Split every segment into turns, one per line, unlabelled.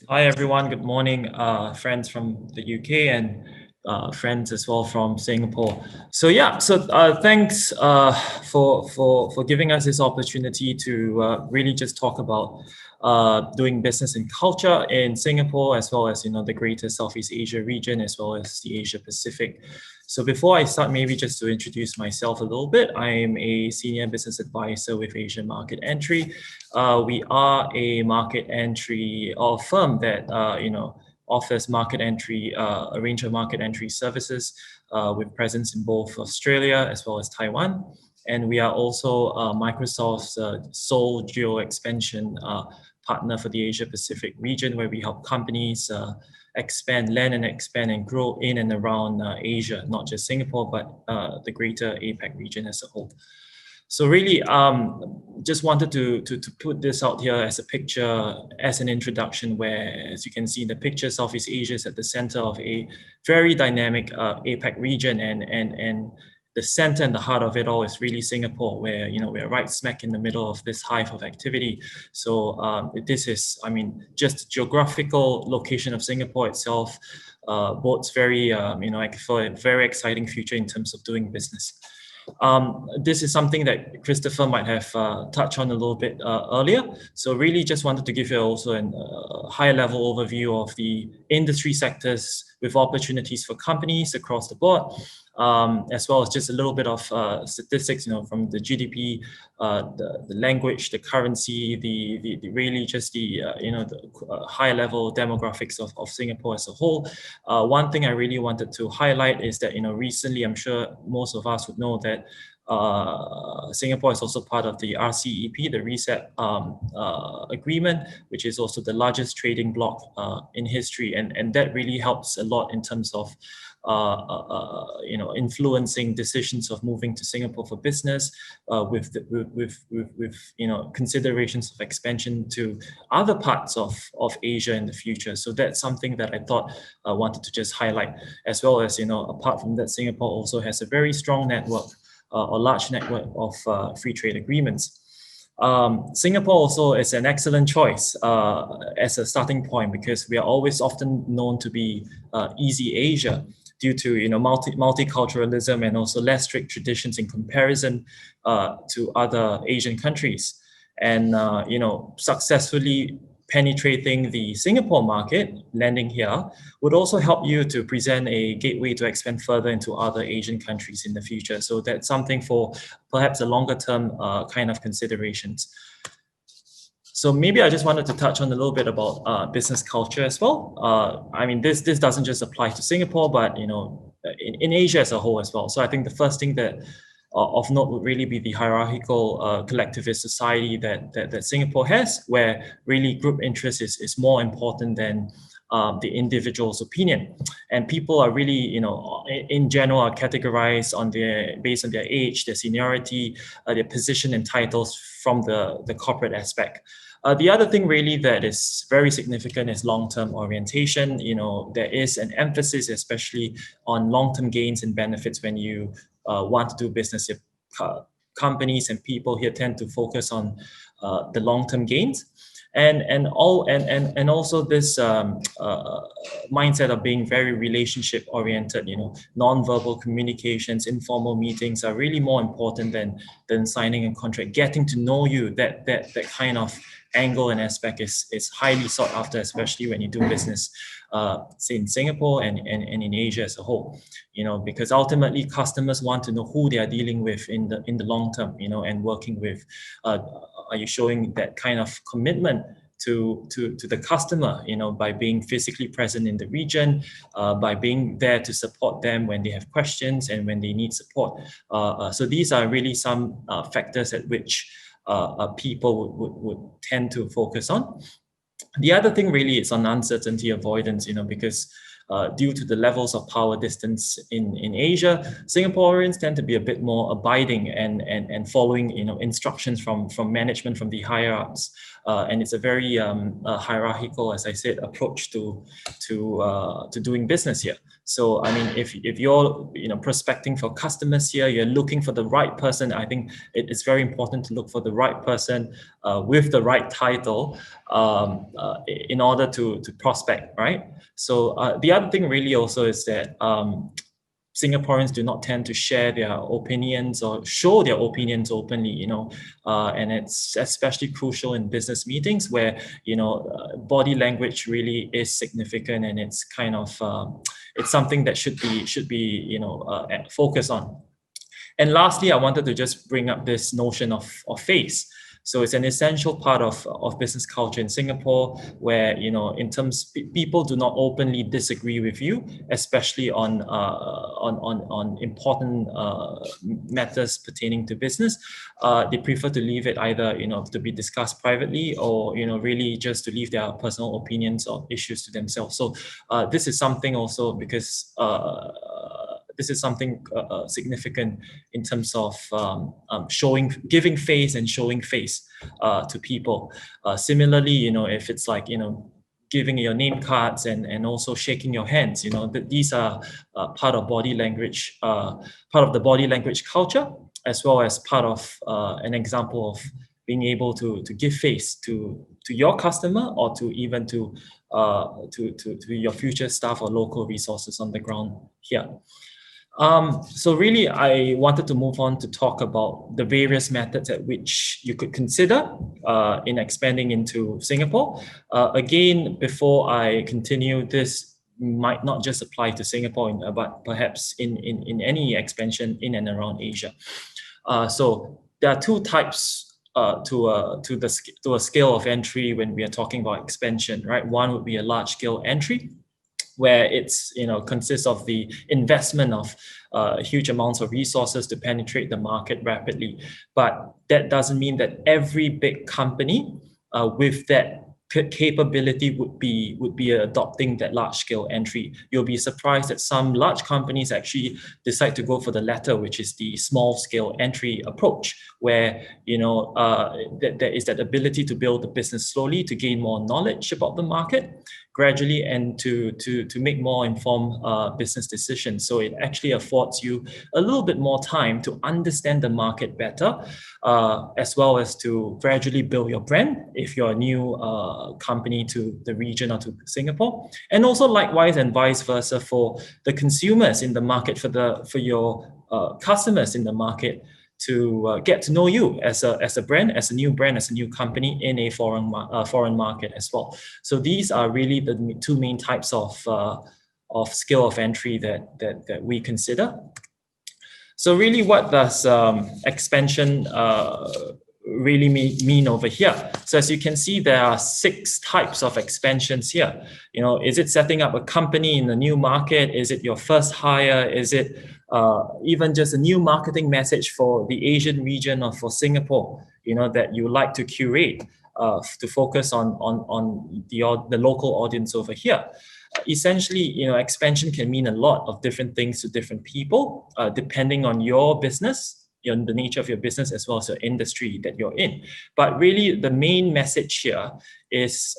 Hi everyone, good morning, friends from the UK and friends as well from Singapore. So thanks for giving us this opportunity to really just talk about doing business and culture in Singapore, as well as the greater Southeast Asia region, as well as the Asia Pacific. So before I start, maybe just to introduce myself a little bit, I'm a senior business advisor with Asian Market Entry. We are a market entry or firm that offers market entry, a range of market entry services with presence in both Australia as well as Taiwan. And we are also Microsoft's sole geo expansion partner for the Asia Pacific region, where we help companies expand, land and expand and grow in and around Asia, not just Singapore, but the greater APAC region as a whole. So really, just wanted to put this out here as a picture, as an introduction, where, as you can see in the picture, Southeast Asia is at the center of a very dynamic APAC region, and the center and the heart of it all is really Singapore, where we're right smack in the middle of this hive of activity. So this is, just the geographical location of Singapore itself bodes very, for a very exciting future in terms of doing business. This is something that Christopher might have touched on a little bit earlier. So really just wanted to give you also a high level overview of the industry sectors with opportunities for companies across the board, as well as just a little bit of statistics, from the GDP, the language, the currency, the really just the high level demographics of Singapore as a whole. One thing I really wanted to highlight is that recently, I'm sure most of us would know that Singapore is also part of the RCEP, the Reset Agreement, which is also the largest trading bloc in history, and that really helps a lot in terms of influencing decisions of moving to Singapore for business, with considerations of expansion to other parts of Asia in the future. So that's something that I thought I wanted to just highlight, as well as apart from that, Singapore also has a very strong network, or large network of free trade agreements. Singapore also is an excellent choice as a starting point, because we are always often known to be easy Asia due to multiculturalism and also less strict traditions in comparison to other Asian countries. And successfully penetrating the Singapore market, landing here, would also help you to present a gateway to expand further into other Asian countries in the future. So that's something for perhaps a longer term kind of considerations. So maybe I just wanted to touch on a little bit about business culture as well. This doesn't just apply to Singapore, but in Asia as a whole as well. So I think the first thing that of note would really be the hierarchical collectivist society that Singapore has, where really group interest is more important than the individual's opinion. And people are really, in general, are categorized based on their age, their seniority, their position and titles from the corporate aspect. The other thing really that is very significant is long-term orientation. There is an emphasis, especially on long-term gains and benefits when you want to do business. Companies and people here tend to focus on the long-term gains. And also this mindset of being very relationship oriented, non-verbal communications, informal meetings are really more important than signing a contract. Getting to know you, that kind of angle and aspect is highly sought after, especially when you do business say in Singapore and in Asia as a whole, because ultimately customers want to know who they are dealing with in the long term, and working with, are you showing that kind of commitment to the customer, by being physically present in the region, by being there to support them when they have questions and when they need support. So these are really some factors at which people would tend to focus on. The other thing really is on uncertainty avoidance, because due to the levels of power distance in Asia, Singaporeans tend to be a bit more abiding and following instructions from management, from the higher ups, and it's a very hierarchical, as I said, approach to doing business here. So I mean, if you're prospecting for customers here, you're looking for the right person. I think it is very important to look for the right person with the right title in order to prospect, right? So the other thing really also is that Singaporeans do not tend to share their opinions or show their opinions openly, and it's especially crucial in business meetings where, body language really is significant, and it's kind of, it's something that should be focused on. And lastly, I wanted to just bring up this notion of face. So it's an essential part of business culture in Singapore where, in terms, people do not openly disagree with you, especially on important matters pertaining to business. They prefer to leave it either, to be discussed privately or, really just to leave their personal opinions or issues to themselves. So this is something also because this is something significant in terms of giving face and showing face to people. Similarly, if it's like, giving your name cards and also shaking your hands, these are part of body language, part of the body language culture, as well as part of an example of being able to give face to your customer or to even to your future staff or local resources on the ground here. So really, I wanted to move on to talk about the various methods at which you could consider in expanding into Singapore. Again, before I continue, this might not just apply to Singapore, but perhaps in any expansion in and around Asia. So there are two types to a scale of entry when we are talking about expansion, right? One would be a large scale entry, where it's consists of the investment of huge amounts of resources to penetrate the market rapidly. But that doesn't mean that every big company with that capability would be adopting that large scale entry. You'll be surprised that some large companies actually decide to go for the latter, which is the small scale entry approach, where there is that ability to build the business slowly, to gain more knowledge about the market gradually, and to make more informed business decisions. So it actually affords you a little bit more time to understand the market better, as well as to gradually build your brand if you're a new company to the region or to Singapore, and also likewise and vice versa for the consumers in the market, for your customers in the market to get to know you as a brand, as a new company in a foreign market as well. So these are really the two main types of scale of entry that we consider. So really, what does expansion really mean over here? So as you can see, there are 6 types of expansions here. Is it setting up a company in a new market? Is it your first hire? Is it even just a new marketing message for the Asian region or for Singapore, that you like to curate to focus on the local audience over here? Essentially, expansion can mean a lot of different things to different people, depending on your business, the nature of your business, as well as your industry that you're in. But really, the main message here is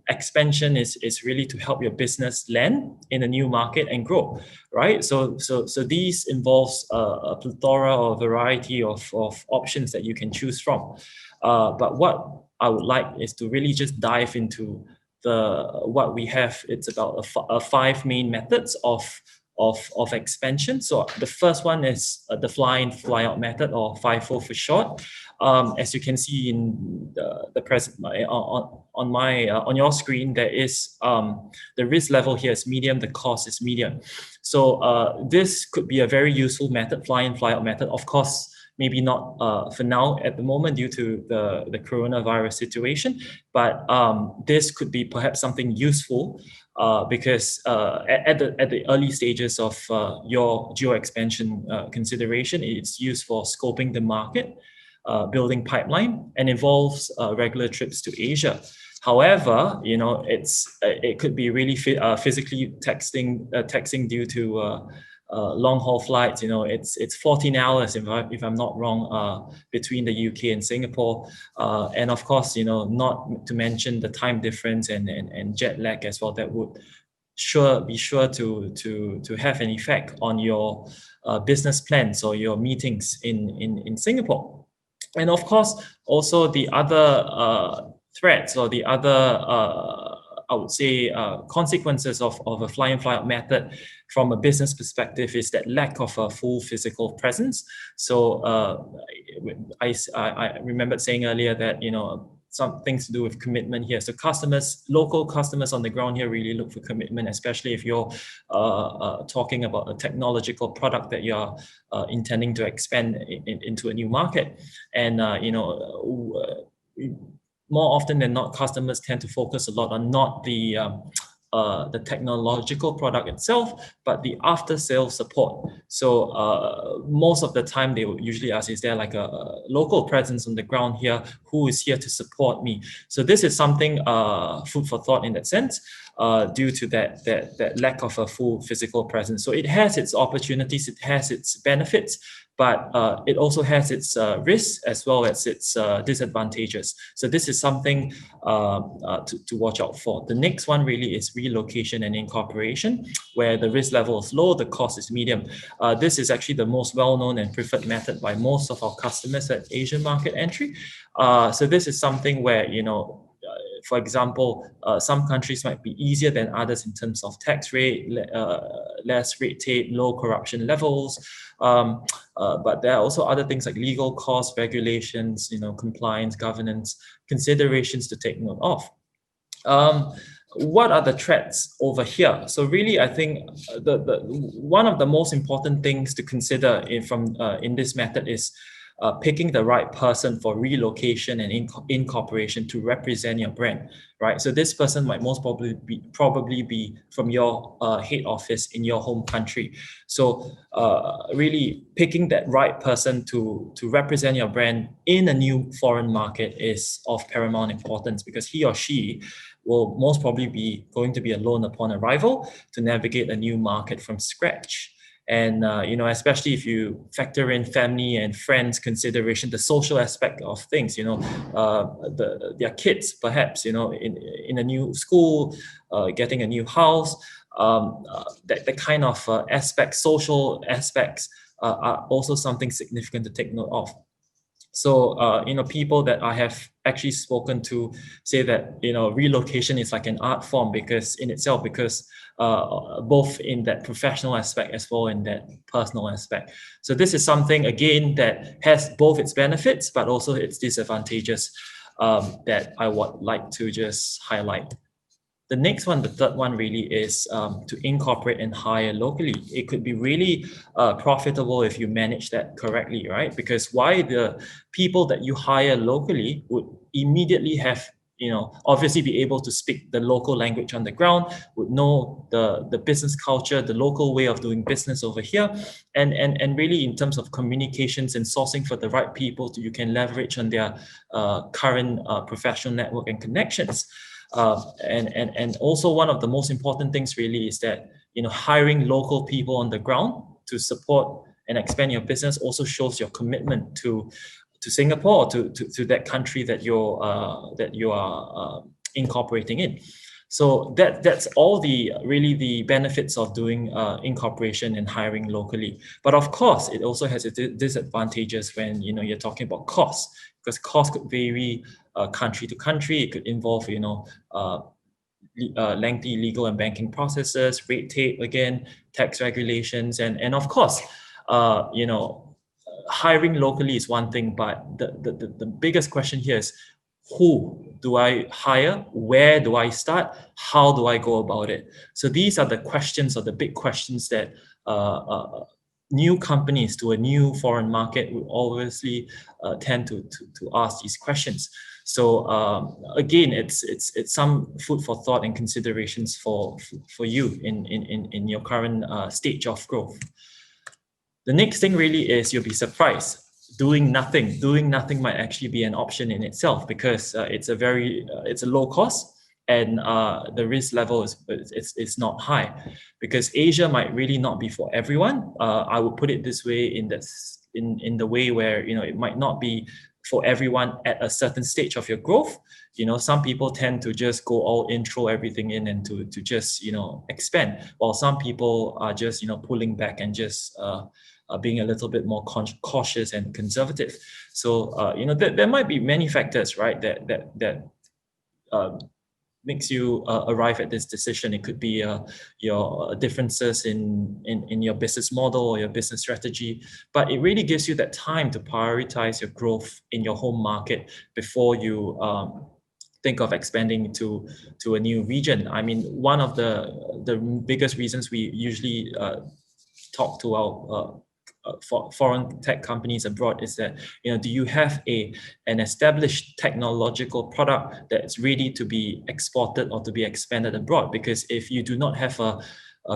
expansion is really to help your business land in a new market and grow, right? So these involves a plethora or variety of options that you can choose from. But what I would like is to really just dive into what we have. It's about 5 main methods of expansion. So the first one is the fly-in, fly-out method, or FIFO for short. As you can see in the present on your screen, there is the risk level here is medium, the cost is medium. So this could be a very useful method, fly-in, fly-out method. Of course, maybe not for now at the moment due to the coronavirus situation, but this could be perhaps something useful because at the early stages of your geo expansion consideration, it's used for scoping the market, building pipeline, and involves regular trips to Asia. However, it could be really physically taxing due to long haul flights. It's 14 hours if I'm not wrong, between the UK and Singapore, and of course, not to mention the time difference and jet lag as well. That would be sure to have an effect on your business plans or your meetings in Singapore. And of course, also the other threats or the other I would say consequences of a fly-in fly-out method from a business perspective is that lack of a full physical presence. So I remembered saying earlier that some things to do with commitment here. So local customers on the ground here really look for commitment, especially if you're talking about a technological product that you're intending to expand into a new market. And more often than not, customers tend to focus a lot on not the technological product itself, but the after-sales support. So most of the time, they will usually ask, is there like a local presence on the ground here? Who is here to support me? So this is something food for thought in that sense, due to that lack of a full physical presence. So it has its opportunities, it has its benefits, but it also has its risks as well as its disadvantages. So this is something to watch out for. The next one really is relocation and incorporation, where the risk level is low, the cost is medium. This is actually the most well-known and preferred method by most of our customers at Asian market entry. So this is something where, for example, some countries might be easier than others in terms of tax rate, less red tape, low corruption levels. But there are also other things like legal costs, regulations, compliance, governance, considerations to take note of. What are the threats over here? So really, I think one of the most important things to consider in this method is picking the right person for relocation and incorporation to represent your brand, right? So this person might most probably be from your head office in your home country. So really picking that right person to represent your brand in a new foreign market is of paramount importance, because he or she will most probably be going to be alone upon arrival to navigate a new market from scratch. And especially if you factor in family and friends consideration, the social aspect of things, their kids perhaps, in a new school, getting a new house, that kind of social aspects are also something significant to take note of. So, people that I have actually spoken to say that, relocation is like an art form because both in that professional aspect as well in that personal aspect. So this is something, again, that has both its benefits, but also its disadvantages that I would like to just highlight. The next one, the third one, really is to incorporate and hire locally. It could be really profitable if you manage that correctly, right? Because why the people that you hire locally would immediately have, obviously be able to speak the local language on the ground, would know the business culture, the local way of doing business over here, and really in terms of communications and sourcing for the right people, you can leverage on their current professional network and connections. And also one of the most important things really is that hiring local people on the ground to support and expand your business also shows your commitment to Singapore, to that country that you are incorporating in. So that's all the benefits of doing incorporation and hiring locally. But of course, it also has its disadvantages when you're talking about costs, because costs could vary country to country. It could involve lengthy legal and banking processes, red tape again, tax regulations, and of course, hiring locally is one thing, but the biggest question here is, who do I hire? Where do I start? How do I go about it? So these are the questions, or the big questions that new companies to a new foreign market will obviously tend to ask these questions. So again, it's some food for thought and considerations for you in your current stage of growth. The next thing really is you'll be surprised. Doing nothing might actually be an option in itself, because it's a low cost, and the risk level is not high, because Asia might really not be for everyone. I would put it this way, in the way where it might not be for everyone at a certain stage of your growth. Some people tend to just go all in, throw everything in, and to just expand, while some people are just pulling back and just being a little bit more cautious and conservative. So there might be many factors, right, that makes you arrive at this decision. It could be your differences in your business model or your business strategy, but it really gives you that time to prioritize your growth in your home market before you think of expanding to a new region. I mean, one of the biggest reasons we usually talk to our for foreign tech companies abroad is that, do you have an established technological product that's ready to be exported or to be expanded abroad? Because if you do not have a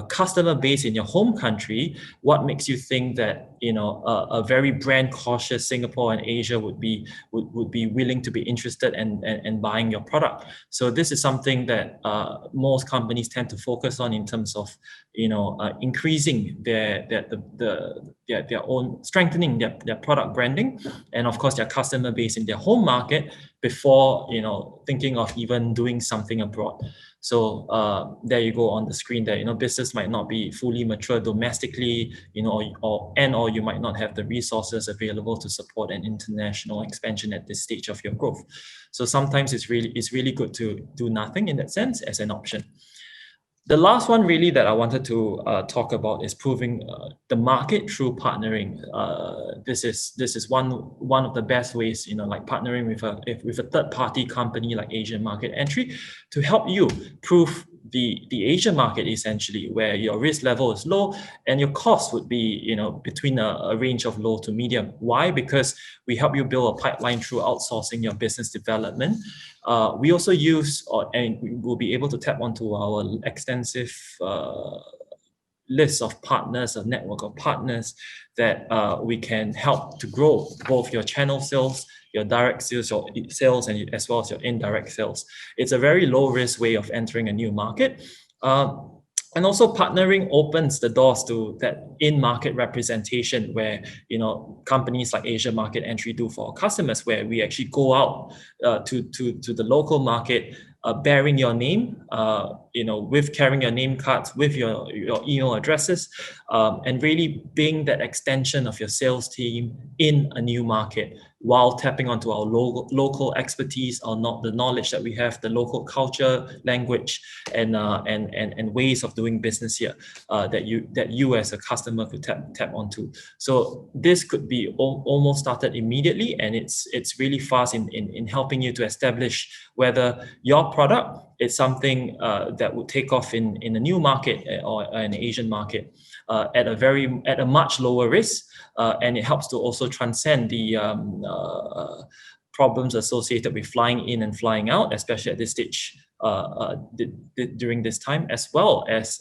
customer base in your home country, what makes you think that a very brand cautious Singapore and Asia would be willing to be interested and buying your product? So this is something that most companies tend to focus on in terms of increasing their own, strengthening their product branding, and of course their customer base in their home market before thinking of even doing something abroad. So there you go on the screen there. Business might not be fully mature domestically, or you might not have the resources available to support an international expansion at this stage of your growth. So sometimes it's really good to do nothing in that sense as an option. The last one really that I wanted to talk about is proving the market through partnering. This is one of the best ways, like partnering with a third party company like Asian Market Entry, to help you prove the Asian market, essentially, where your risk level is low and your cost would be between a range of low to medium. Why? Because we help you build a pipeline through outsourcing your business development. We also use and we'll be able to tap onto our extensive list of partners, a network of partners that we can help to grow both your channel sales, your direct sales, and as well as your indirect sales. It's a very low risk way of entering a new market. And also partnering opens the doors to that in-market representation where, companies like Asia Market Entry do for our customers, where we actually go out to the local market, bearing your name, with carrying your name cards, with your email addresses, and really being that extension of your sales team in a new market, while tapping onto our local expertise, the knowledge that we have, the local culture, language, and ways of doing business here, that you as a customer could tap onto. So this could be almost started immediately, and it's really fast in helping you to establish whether your product is something that would take off in a new market or an Asian market at a much lower risk, and it helps to also transcend the problems associated with flying in and flying out, especially at this stage during this time, as well as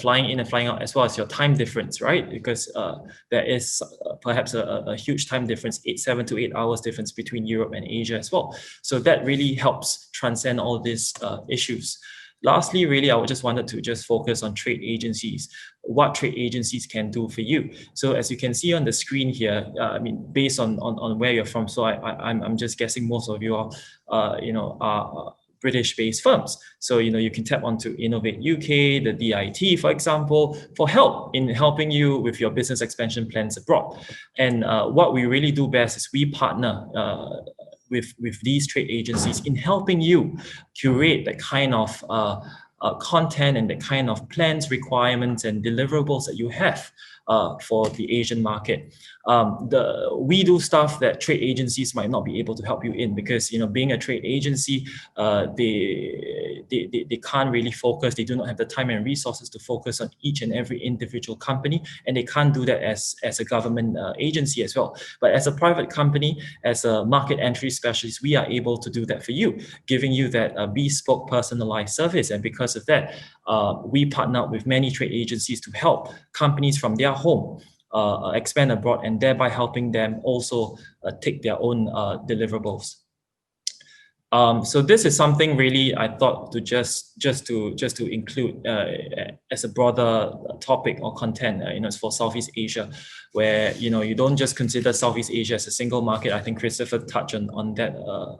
flying in and flying out, as well as your time difference, right? Because there is perhaps a huge time difference, 7 to 8 hours difference between Europe and Asia as well. So that really helps transcend all these issues. Lastly, really, I just wanted to focus on trade agencies, what trade agencies can do for you. So as you can see on the screen here, based on where you're from, so I'm just guessing most of you are British-based firms. So, you can tap onto Innovate UK, the DIT, for example, for help in helping you with your business expansion plans abroad. And what we really do best is we partner with these trade agencies in helping you curate the kind of content and the kind of plans, requirements, and deliverables that you have for the Asian market. We do stuff that trade agencies might not be able to help you in, because being a trade agency, they can't really focus. They do not have the time and resources to focus on each and every individual company, and they can't do that as a government agency as well. But as a private company, as a market entry specialist, we are able to do that for you, giving you that bespoke, personalized service. And because of that, we partner with many trade agencies to help companies from their home expand abroad, and thereby helping them also take their own deliverables. So this is something really I thought to just to include as a broader topic or content, for Southeast Asia, where you don't just consider Southeast Asia as a single market. I think Christopher touched on that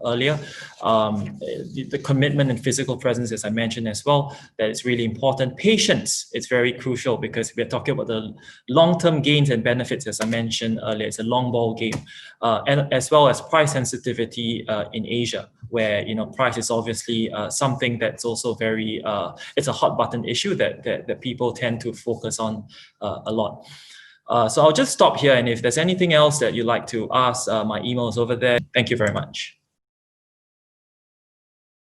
earlier. The commitment and physical presence, as I mentioned as well, that is really important. Patience, it's very crucial because we're talking about the long-term gains and benefits, as I mentioned earlier. It's a long ball game, and as well as price sensitivity in Asia, where price is obviously something that's also very it's a hot button issue that people tend to focus on a lot. So I'll just stop here, and if there's anything else that you'd like to ask, my email is over there. Thank you very much.